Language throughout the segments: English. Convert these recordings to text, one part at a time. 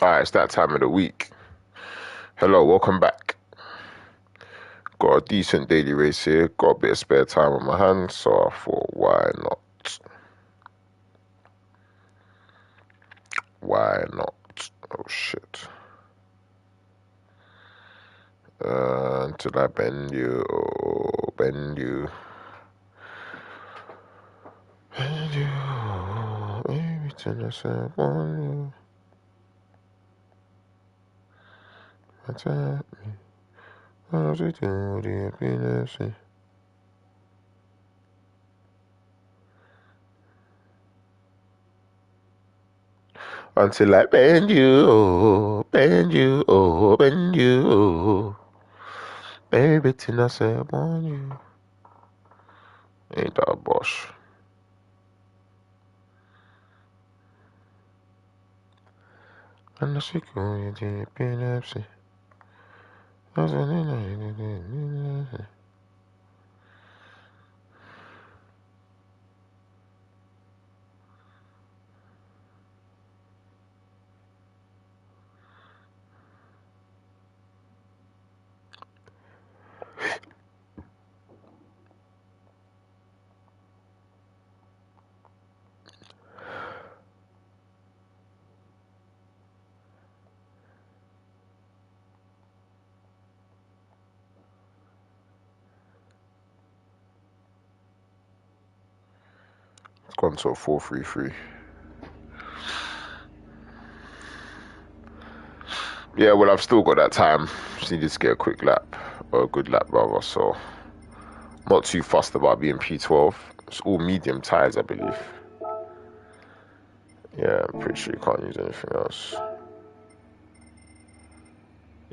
Alright, it's that time of the week. Hello, welcome back. Got a decent daily race here, got a bit of spare time on my hands, so I thought, why not? Why not? Oh shit. Until I bend you, oh, bend you. Bend you, oh, baby, till I said, want you. Attack me. How's it do the happiness? Until I bend you, oh, bend you, oh, bend you, oh. Baby, till I say I want you. Ain't that a boss? And the sequel, you did epilepsy. It's gone to a 4-3-3. Yeah, well, I've still got that time. Just needed to get a quick lap, or a good lap rather, so not too fussed about being P12. It's all medium tires, I believe. Yeah, I'm pretty sure you can't use anything else.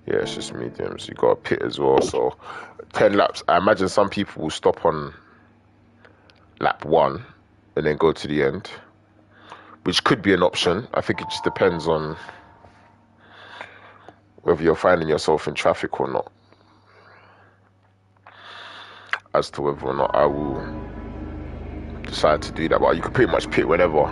Yeah, it's just mediums. You got a pit as well, so 10 laps. I imagine some people will stop on lap 1 and then go to the end, which could be an option. I think it just depends on whether you're finding yourself in traffic or not, as to whether or not I will decide to do that. But you can pretty much pit whenever.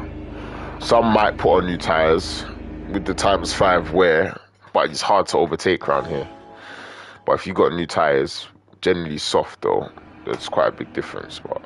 Some might put on new tires with the times 5 wear, but it's hard to overtake around here. But if you got new tires, generally soft though, there's quite a big difference. But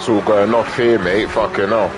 it's all going off here, mate. Fucking hell.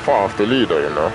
far off the leader, you know.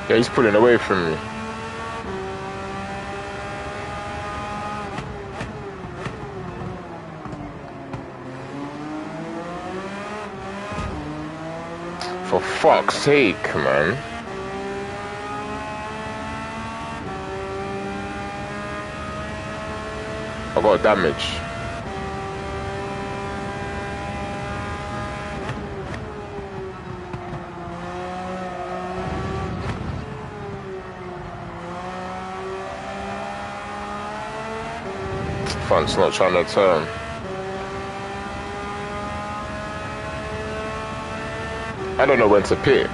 Yeah, he's pulling away from me. For fuck's sake, man. I got damage. Front's not trying to turn. I don't know when to pit.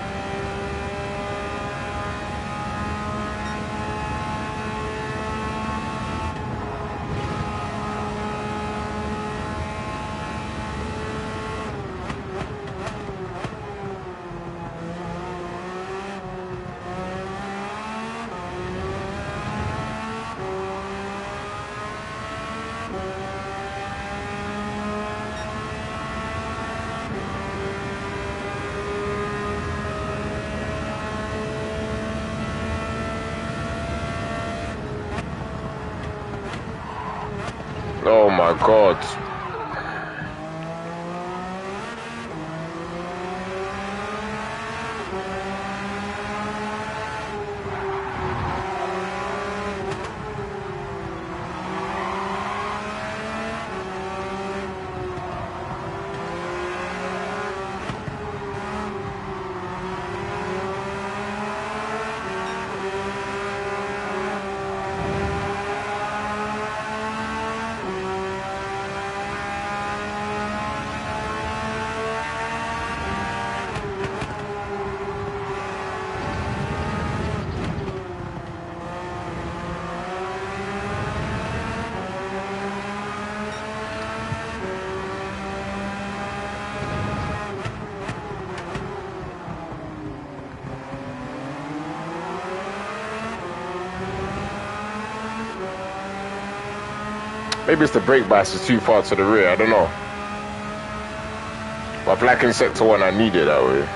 Oh my god. Maybe it's the brake bias is too far to the rear, I don't know. But black in sector 1, I need it that way.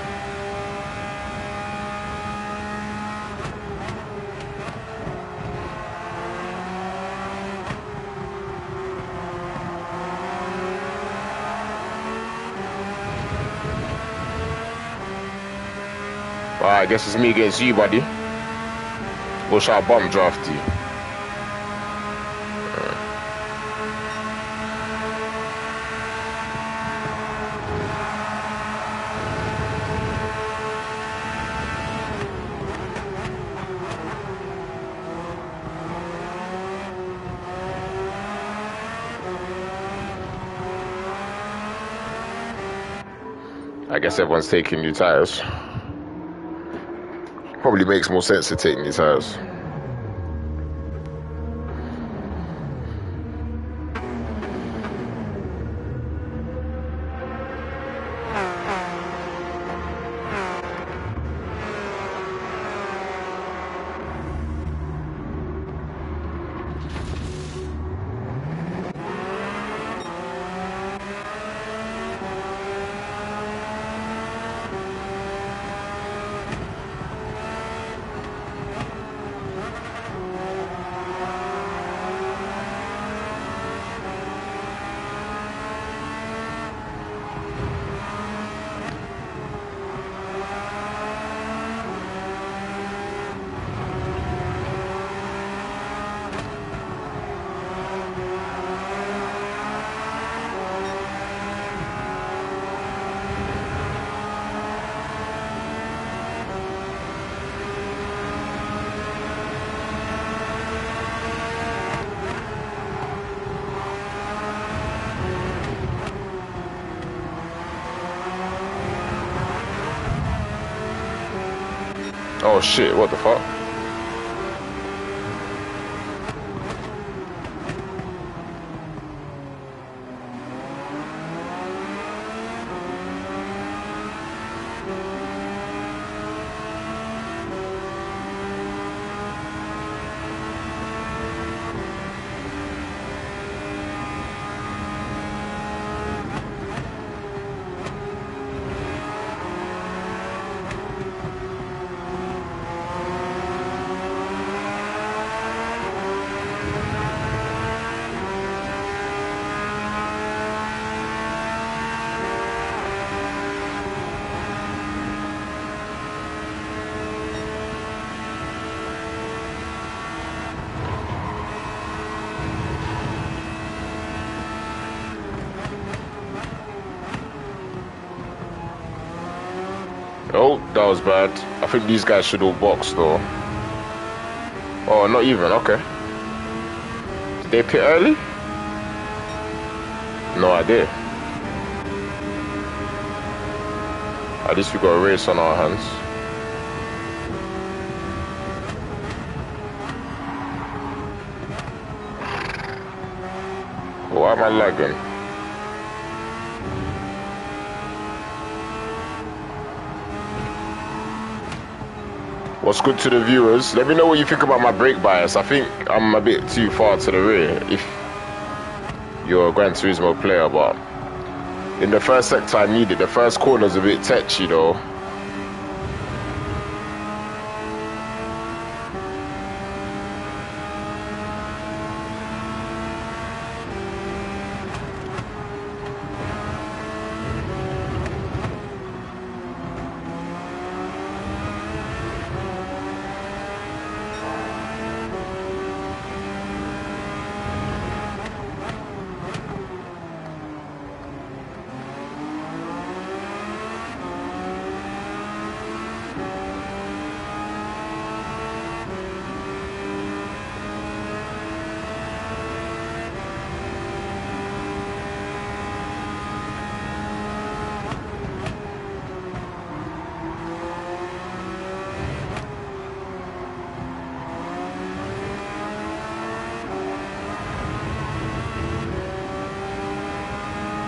Alright, I guess it's me against you, buddy. Or shall I bump draft you? I guess everyone's taking new tires. Probably makes more sense to take new tires. Oh shit, what the fuck? Oh, that was bad. I think these guys should all box though. Oh, not even, okay. Did they pit early? No idea. At least we got a race on our hands. Why am I lagging? What's good to the viewers? Let me know what you think about my brake bias. I think I'm a bit too far to the rear if you're a Gran Turismo player, but in the first sector I need it. The first corner's a bit tetchy though.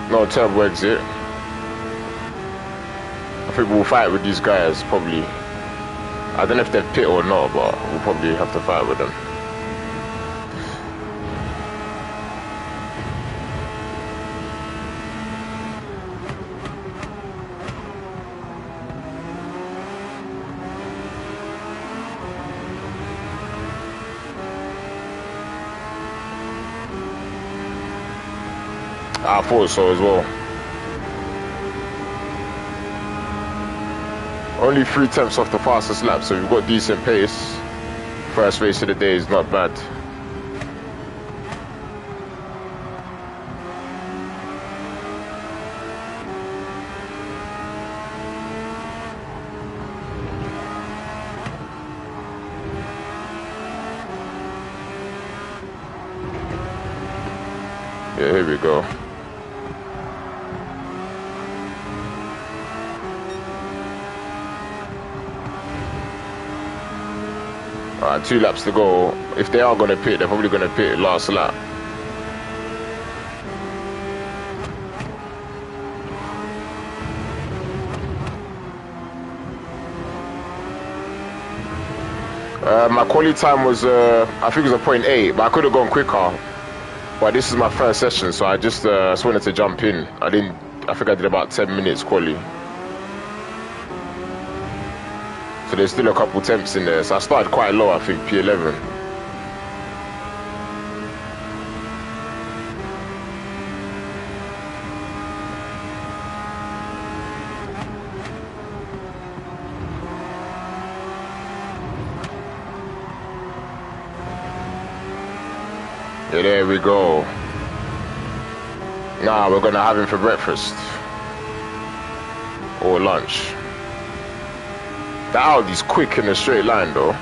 No turbo exit. I think we'll fight with these guys probably. I don't know if they're pit or not, but we'll probably have to fight with them. I thought so as well. Only 3/10 off the fastest lap, so we've got decent pace. First race of the day is not bad. Yeah, here we go. Alright, 2 laps to go. If they are going to pit, they're probably going to pit last lap. My quali time was, I think it was a 0.8, but I could have gone quicker. But this is my first session, so I just wanted to jump in. I think I did about 10 minutes quali. So there's still a couple temps in there. So I started quite low, I think, P11. Yeah, there we go. Nah, we're gonna have him for breakfast. Or lunch. The Audi's quick in a straight line though.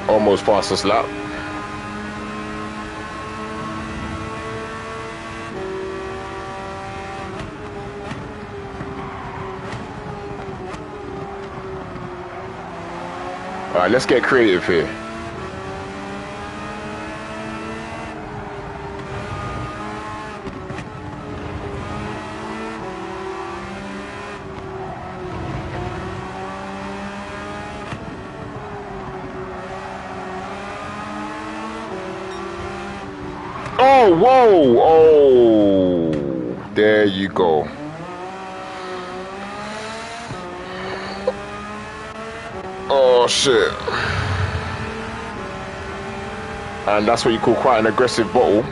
Almost fastest lap. Alright, let's get creative here. Oh, whoa, oh, there you go. Oh, shit. And that's what you call quite an aggressive bottle.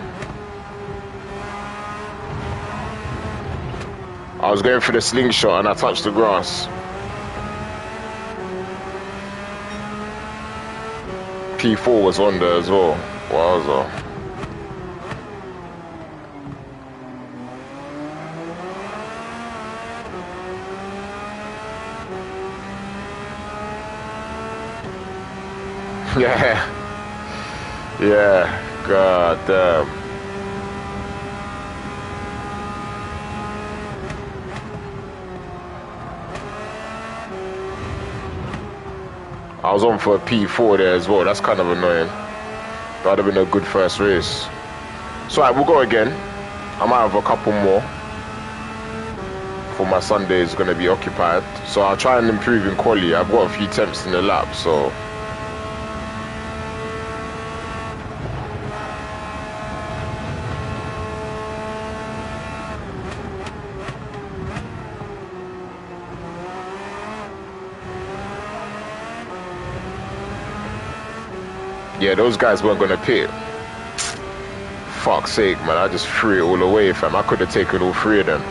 I was going for the slingshot and I touched the grass. P4 was on there as well. Wowza. Yeah. Yeah. God damn. I was on for a P4 there as well. That's kind of annoying. That'd have been a good first race. So alright, we'll go again. I might have a couple more. For my Sunday is going to be occupied. So I'll try and improve in quali. I've got a few temps in the lap, so... Yeah, those guys weren't gonna pit. Fuck's sake, man. I just threw it all away, fam. I could have taken all 3 of them.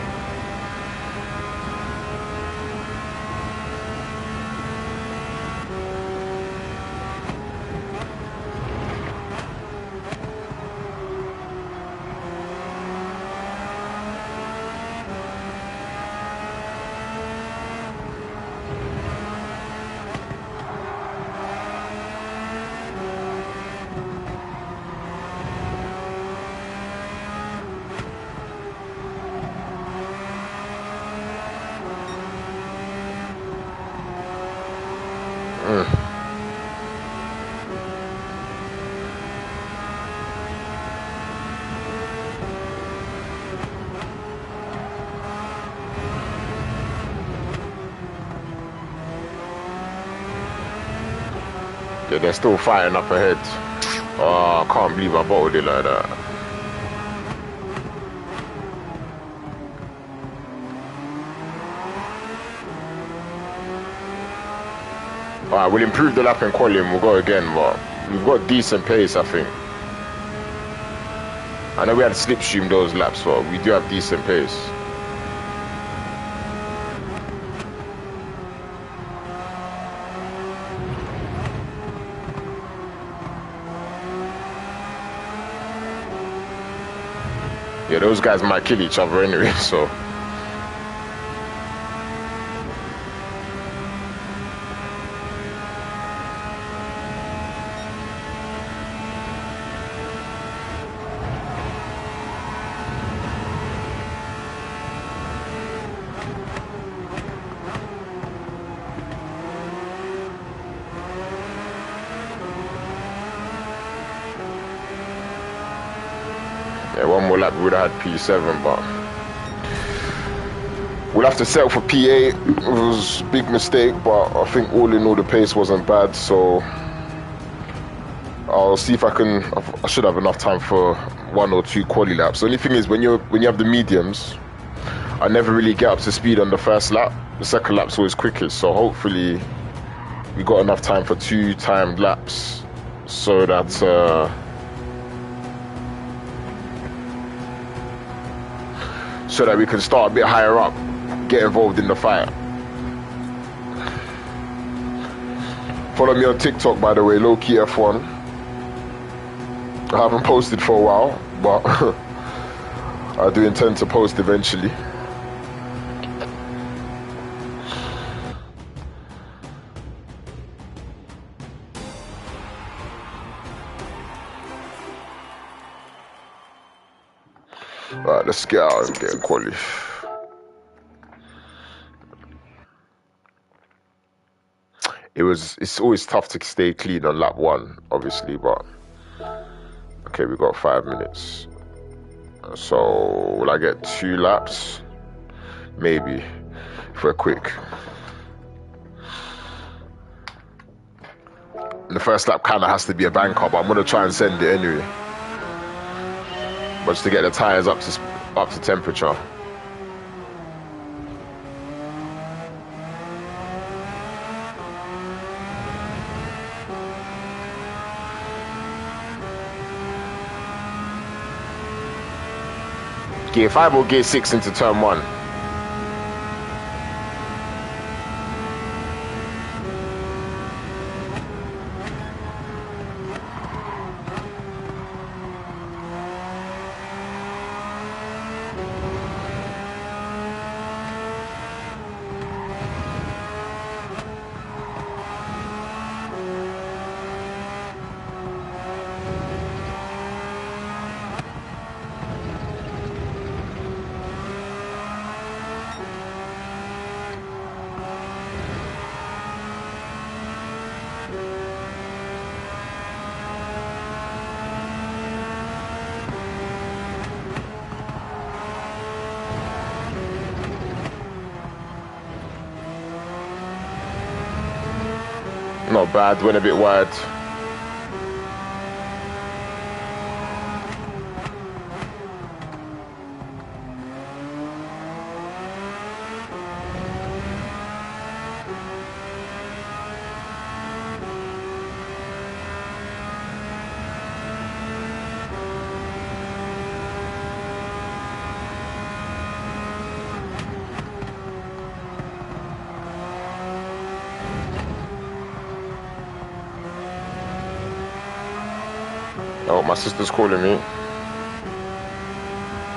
Yeah, they're still fighting up ahead. Oh, I can't believe I bottled it like that. Alright, we'll improve the lap in quality. We'll go again, but we've got decent pace, I think. I know we had to slipstream those laps, but we do have decent pace. Yeah, those guys might kill each other anyway, so. Yeah, one more lap we would have had P7, but we'll have to settle for P8. It was a big mistake, but I think all in all the pace wasn't bad, so I'll see if I should have enough time for 1 or 2 quali laps. The only thing is when you have the mediums, I never really get up to speed on the first lap. The second lap's always quickest, so hopefully we got enough time for 2 timed laps so that we can start a bit higher up, get involved in the fight. Follow me on TikTok, by the way, Lowkey F1. I haven't posted for a while, but I do intend to post eventually. Alright, let's get out and get a quali. It's always tough to stay clean on lap 1, obviously, but okay, we got 5 minutes. So will I get 2 laps? Maybe, if we're quick. The first lap kind of has to be a banker, but I'm gonna try and send it anyway. But just to get the tires up to temperature. Gear 5 or gear 6 into turn 1? Not bad, went a bit wide. Oh, my sister's calling me.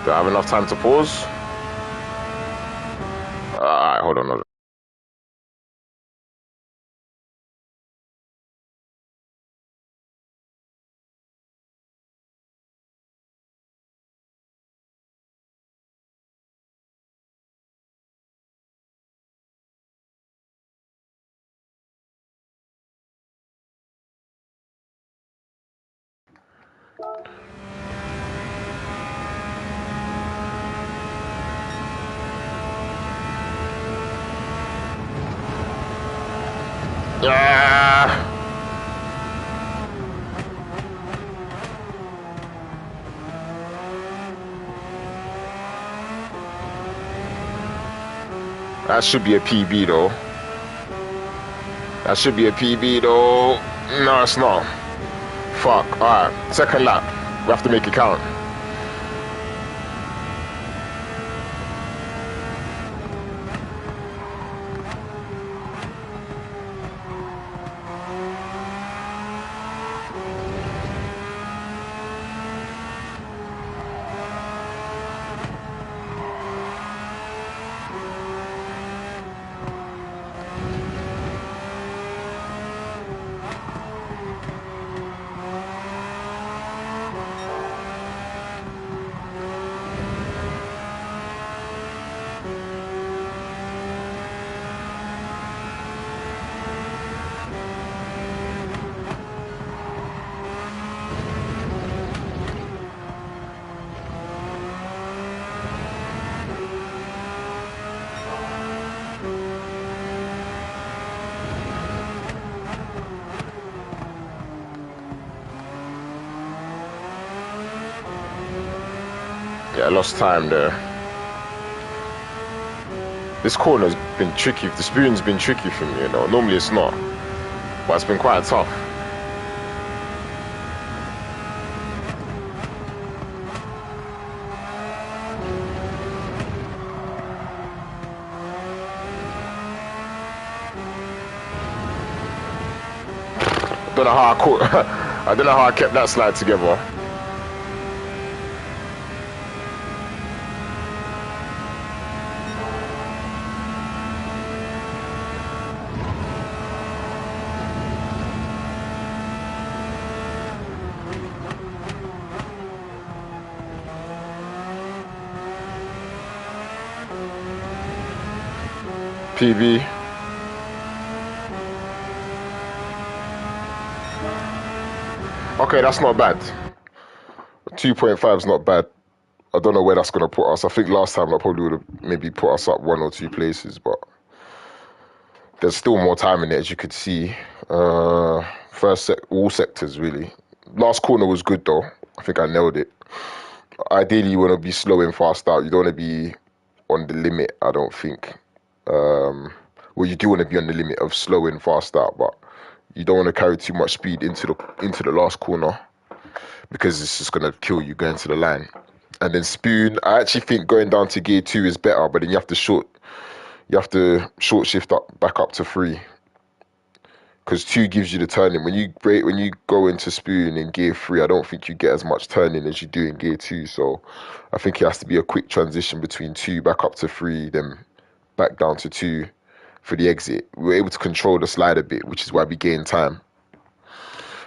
Do I have enough time to pause? Alright, hold on. Ah! That should be a PB though. That should be a PB though. No, it's not. Fuck. Alright, second lap. We have to make it count. Yeah, I lost time there. This corner's been tricky. The spoon's been tricky for me, you know. Normally it's not, but it's been quite tough. I don't know how I caught. I don't know how I kept that slide together. PB. Okay, that's not bad. 2.5 is not bad. I don't know where that's going to put us. I think last time I probably would have maybe put us up 1 or 2 places, but there's still more time in it, as you could see. All sectors, really. Last corner was good, though. I think I nailed it. Ideally, you want to be slow and fast out. You don't want to be on the limit, I don't think. Well, you do want to be on the limit of slow and fast out, but you don't want to carry too much speed into the last corner because it's just going to kill you going to the line. And then spoon, I actually think going down to gear 2 is better, but then you have to short shift back up to 3. Because 2 gives you the turning. When you go into spoon in gear 3, I don't think you get as much turning as you do in gear 2. So I think it has to be a quick transition between 2 back up to 3, then back down to 2 for the exit. We were able to control the slide a bit, which is why we gained time.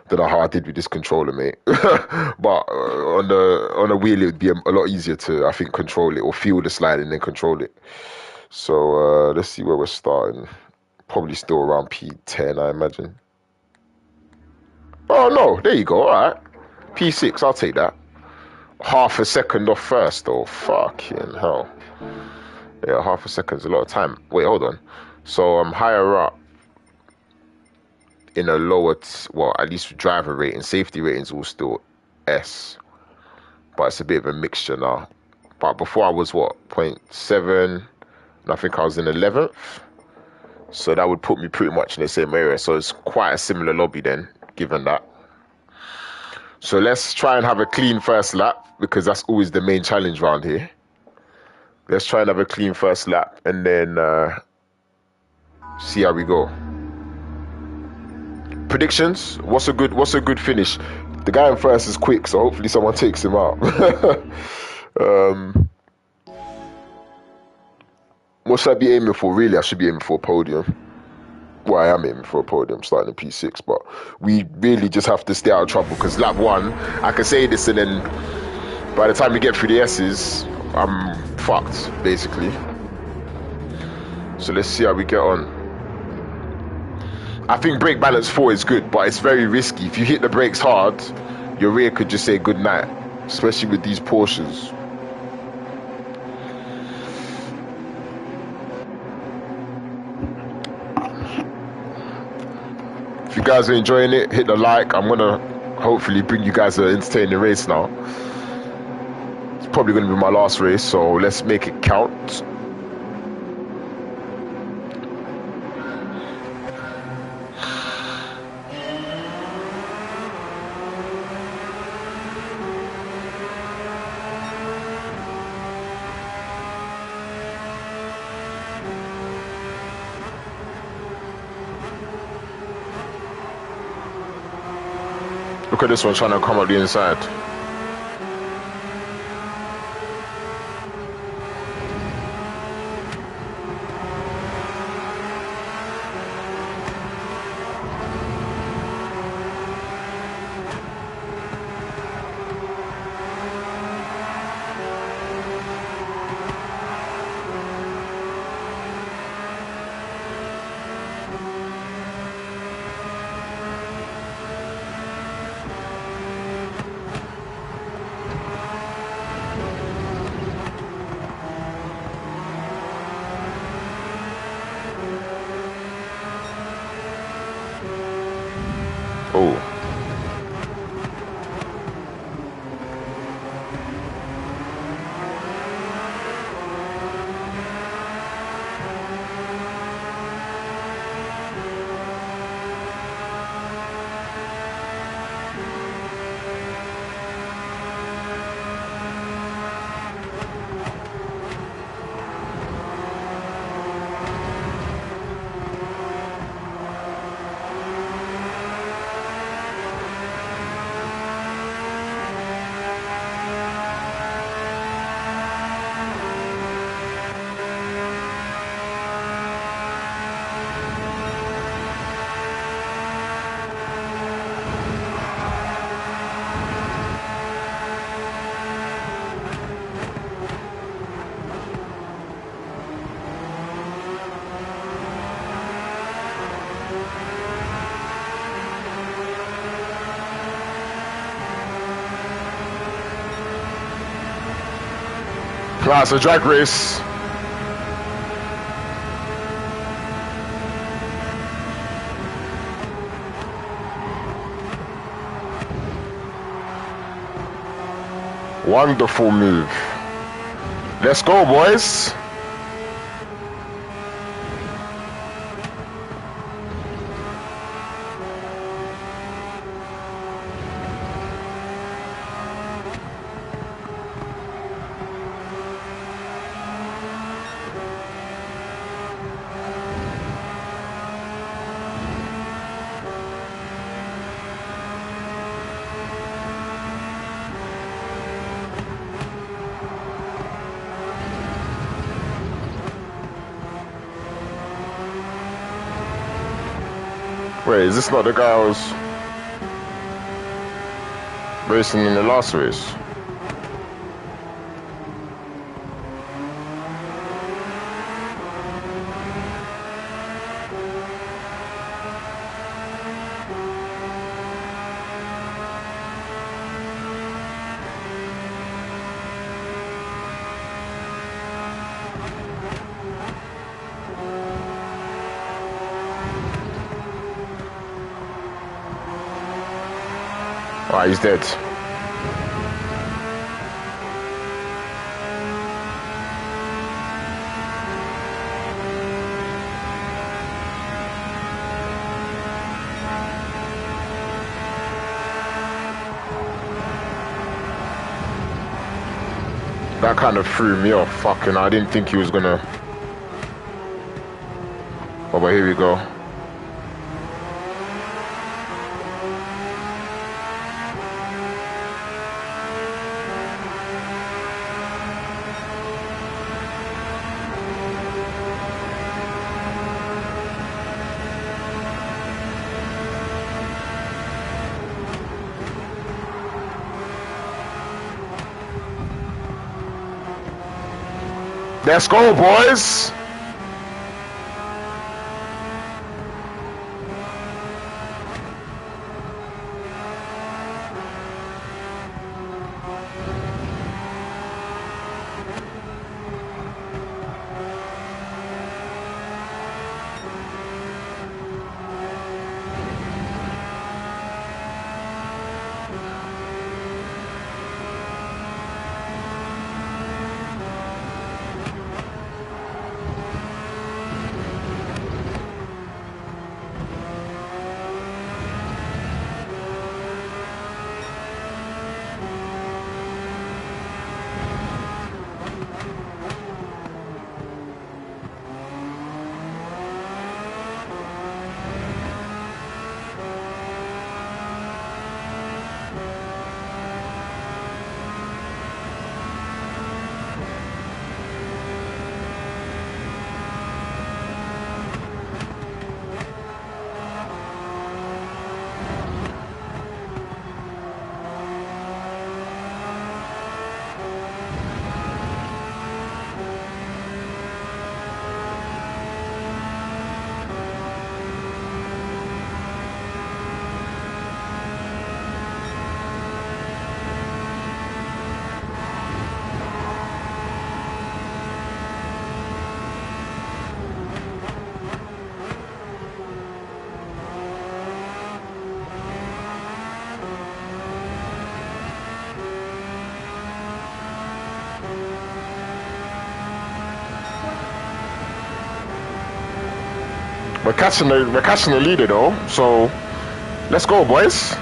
Don't know how I did with this controller, mate. But on a wheel, it would be a lot easier to, I think, control it or feel the slide and then control it. So let's see where we're starting. Probably still around P10, I imagine. Oh, no, there you go. All right. P6, I'll take that. Half a second off first, though. Fucking hell. Yeah, half a second's a lot of time. Wait, hold on. So I'm higher up in a lower, well, at least driver rating. Safety ratings all still S. But it's a bit of a mixture now. But before I was, what, 0.7? And I think I was in 11th. So that would put me pretty much in the same area. So it's quite a similar lobby then, given that. So let's try and have a clean first lap, because that's always the main challenge around here. Let's try and have a clean first lap and then see how we go. Predictions? What's a good finish? The guy in first is quick, so hopefully someone takes him out. What should I be aiming for? Really, I should be aiming for a podium. Well, I am aiming for a podium, starting in P6, but we really just have to stay out of trouble, because lap 1, I can say this and then by the time we get through the S's, I'm fucked, basically. So let's see how we get on. I think brake balance 4 is good, but it's very risky. If you hit the brakes hard, your rear could just say good night, especially with these Porsches. If you guys are enjoying it, hit the like. I'm gonna hopefully bring you guys an entertaining race now. It's probably gonna be my last race, so let's make it count. Look at this one trying to come up the inside. Oh. Right, it's a drag race. Wonderful move. Let's go, boys. Wait, is this not the guy I was racing in the last race? Ah, he's dead. That kind of threw me off. Fucking, I didn't think he was gonna. Oh, but here we go. Let's go, boys! we're catching the leader though. So let's go, boys.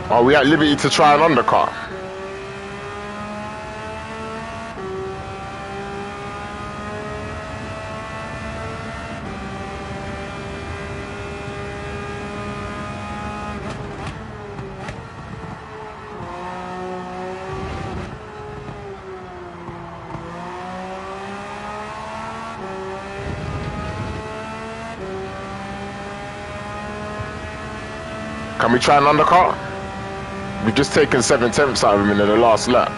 Are we at liberty to try an undercut? Can we try an undercut? We've just taken 7/10 out of him in the last lap.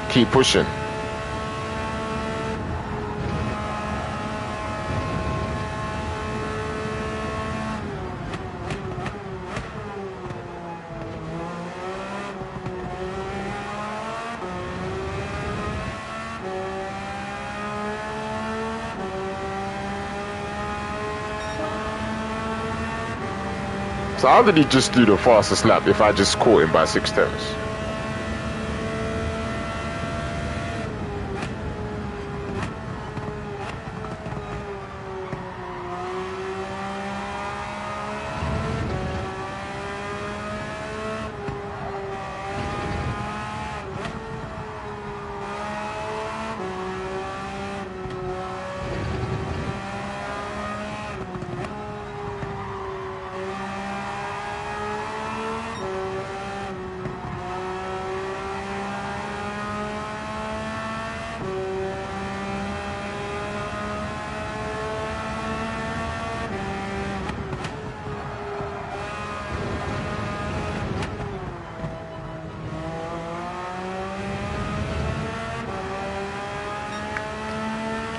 Keep pushing. So how did he just do the fastest lap if I just caught him by 6/10?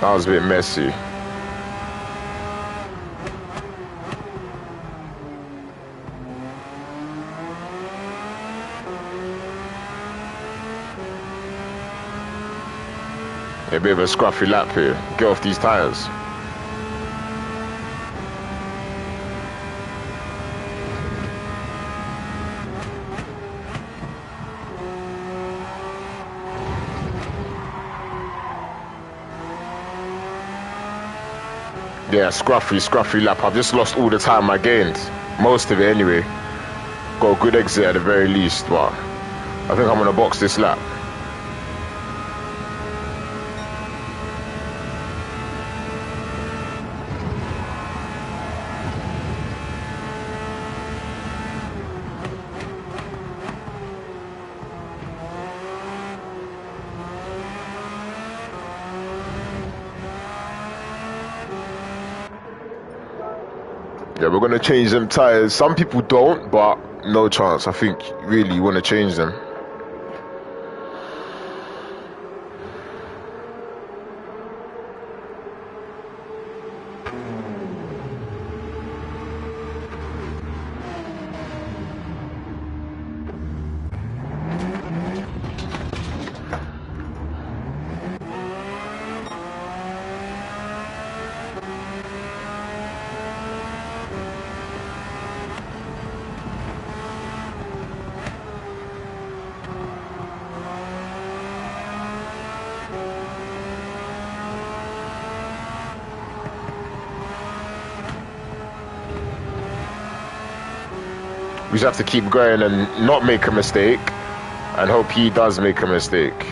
That was a bit messy. A bit of a scruffy lap here. Get off these tyres. Yeah, scruffy lap. I've just lost all the time I gained. Most of it anyway. Got a good exit at the very least, but I think I'm gonna box this lap. Yeah, we're gonna change them tires. Some people don't, but no chance. I think really you wanna change them. We just have to keep going and not make a mistake, and hope he does make a mistake.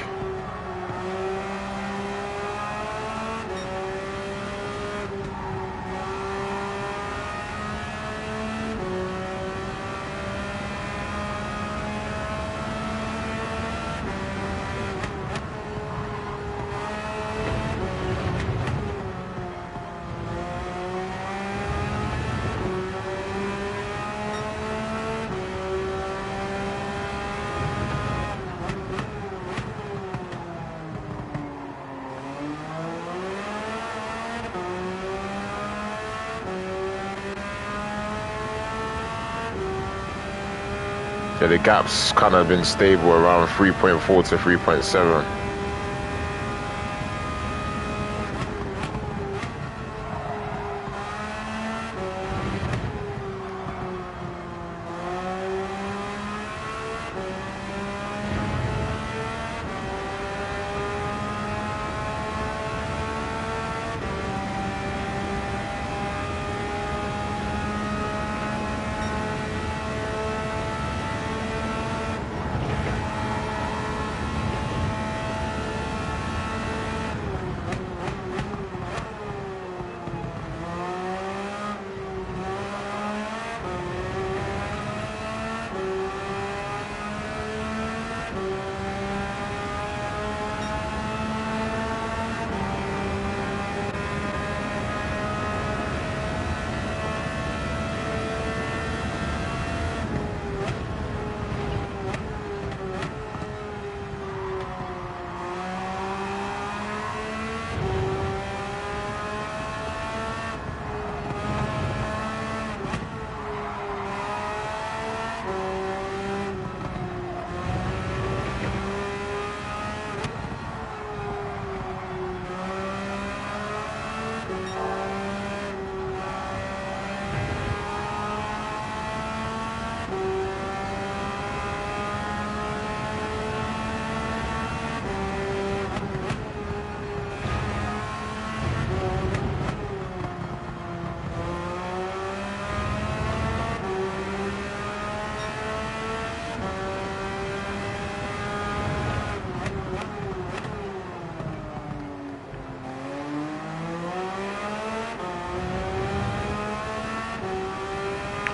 Yeah, the gap's kind of been stable around 3.4 to 3.7.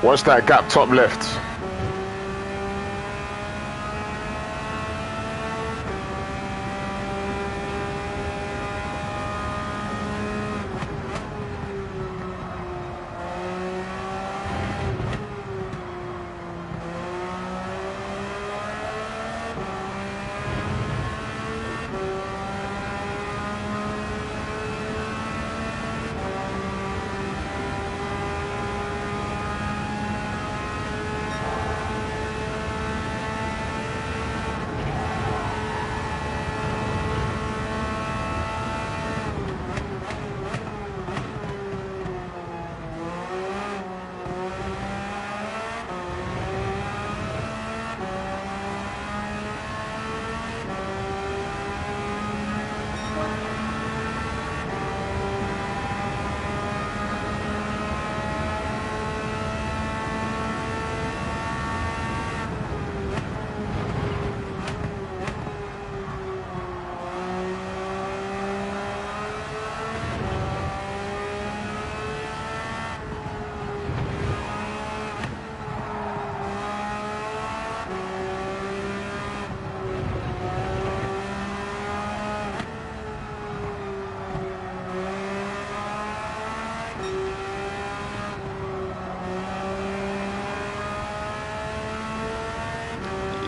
Watch that gap top left.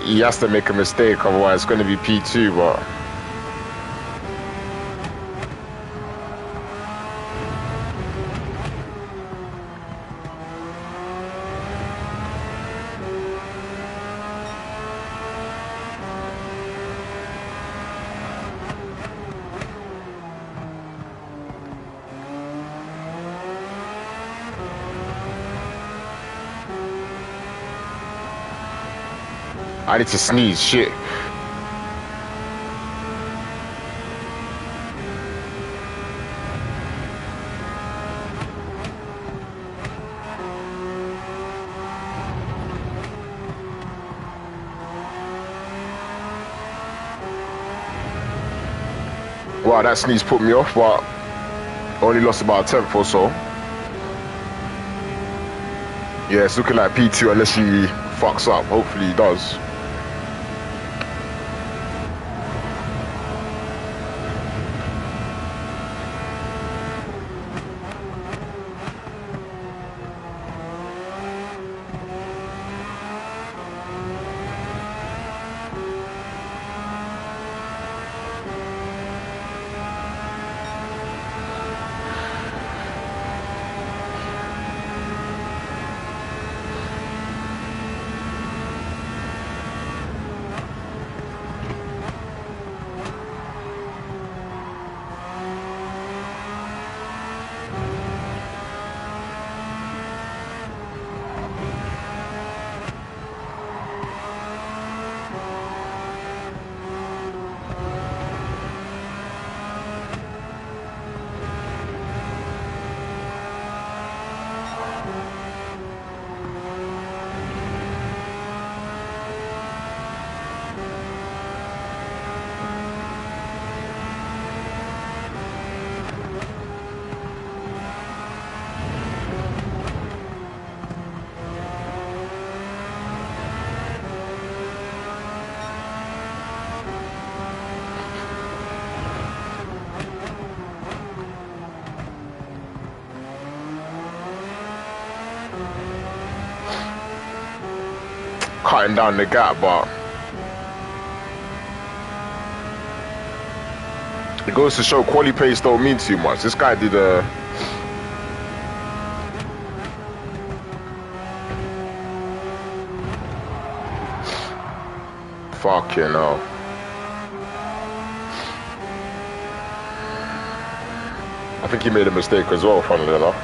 He has to make a mistake, otherwise it's going to be P2, but I need to sneeze, shit. Wow, that sneeze put me off, but only lost about a tenth or so. Yeah, it's looking like P2 unless he fucks up. Hopefully he does. cutting down the gap, but it goes to show quali pace don't mean too much. This guy did a fucking hell. I think he made a mistake as well, funnily enough.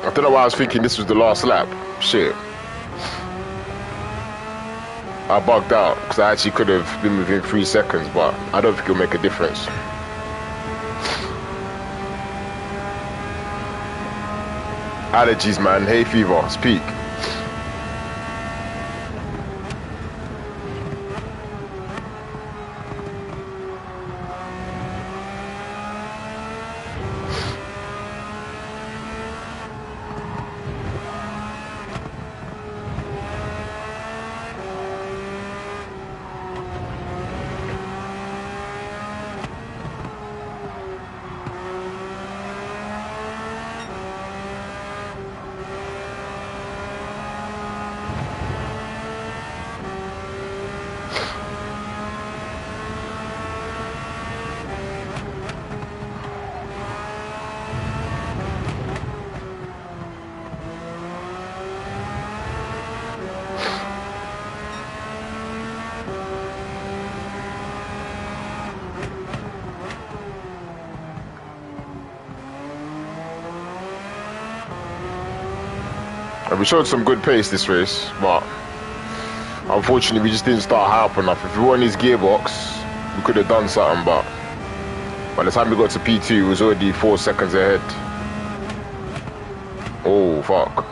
I don't know why I was thinking this was the last lap. Shit. I bugged out because I actually could have been within 3 seconds, but I don't think it'll make a difference. Allergies, man. Hay fever. Speak. And we showed some good pace this race, but unfortunately we just didn't start high up enough. If we were in his gearbox, we could have done something, but by the time we got to P2, it was already 4 seconds ahead. Oh, fuck.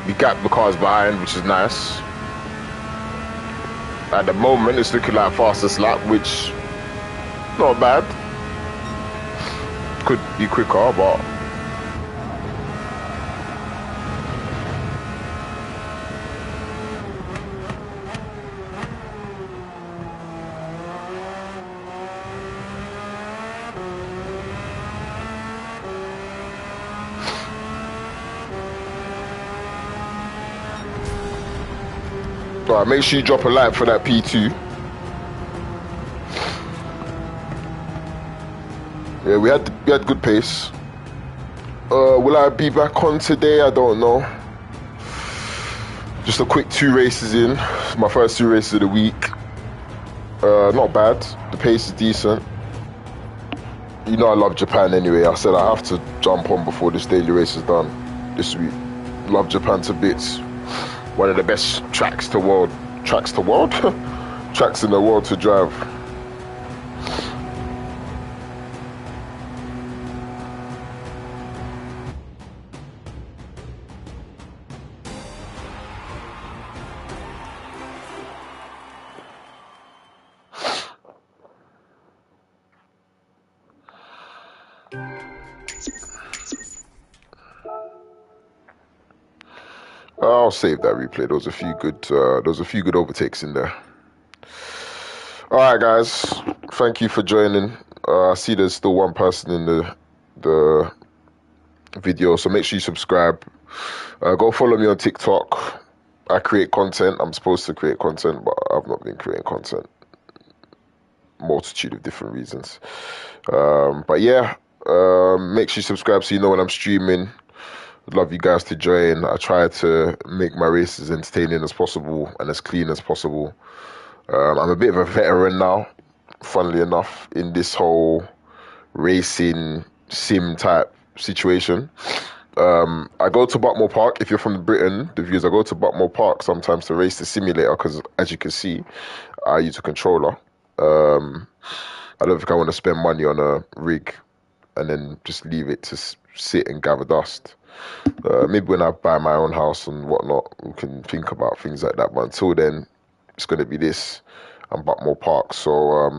We gapped the cars behind, which is nice. At the moment, it's looking like fastest lap, which not bad. Could be quicker, but alright, make sure you drop a like for that P2. Yeah, we had good pace. Will I be back on today? I don't know. Just a quick 2 races in. My first 2 races of the week. Not bad. The pace is decent. You know I love Japan anyway. I said I have to jump on before this daily race is done this week. Love Japan to bits. One of the best tracks in the world to drive. I'll save that replay. There was a few good overtakes in there. All right, guys. Thank you for joining. I see there's still one person in the video, so make sure you subscribe. Go follow me on TikTok. I create content. I'm supposed to create content, but I've not been creating content. Multitude of different reasons. But yeah, make sure you subscribe so you know when I'm streaming. I'd love you guys to join. I try to make my races entertaining as possible and as clean as possible. I'm a bit of a veteran now, funnily enough, in this whole racing sim type situation. I go to Buckmore Park. If you're from Britain, the views, I go to Buckmore Park sometimes to race the simulator because, as you can see, I use a controller. I don't think I want to spend money on a rig and then just leave it to sit and gather dust. Maybe when I buy my own house and whatnot, we can think about things like that. But until then, it's going to be this. and Buckmore Park. So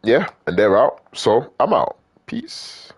yeah, and they're out. So I'm out. Peace.